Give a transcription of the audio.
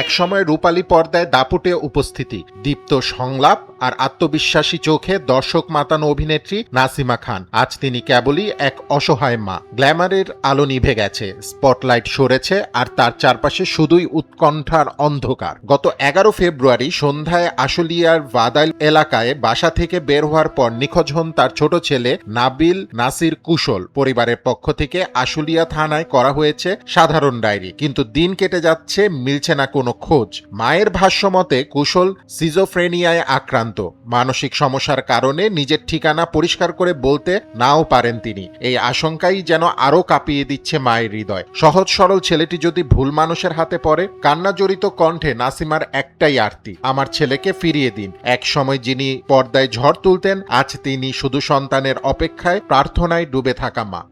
একসময় রূপালী পর্দায় দাপুটে উপস্থিতি, দীপ্ত সংলাপ আর আত্মবিশ্বাসী চোখে দর্শক মাতানো অভিনেত্রী নাসিমা খান। আজ তিনি কেবলই এক অসহায় মা। গ্ল্যামারের আলো নিভে গেছে, স্পটলাইট সরেছে, আর তার চারপাশে শুধুই উৎকণ্ঠার অন্ধকার। গত 11 ফেব্রুয়ারি সন্ধ্যায় আশুলিয়ার ভাদাইল এলাকায় বাসা থেকে বের হওয়ার পর নিখোঁজ হন তার ছোট ছেলে নাবিল নাসির কুশল। পরিবারের পক্ষ থেকে আশুলিয়া থানায় করা হয়েছে সাধারণ ডায়েরি, কিন্তু দিন কেটে যাচ্ছে, মিলছে না কোনো খোঁজ। মায়ের ভাষ্যমতে কুশল সিজোফ্রেনিয়ায় আক্রান্ত। মানসিক সমস্যার কারণে নিজের ঠিকানা পরিষ্কার করে বলতে নাও পারেন তিনি। এই আশঙ্কাই যেন আরো কাঁপিয়ে দিচ্ছে মায়ের হৃদয়। সহজ সরল ছেলেটি যদি ভুল মানুষের হাতে পড়ে। কান্না জড়িত কণ্ঠে নাসিমার একটাই আরতি, আমার ছেলেকে ফিরিয়ে দিন। এক সময় যিনি পর্দায় ঝড় তুলতেন, আজ তিনি শুধু সন্তানের অপেক্ষায়, প্রার্থনায় ডুবে থাকা মা।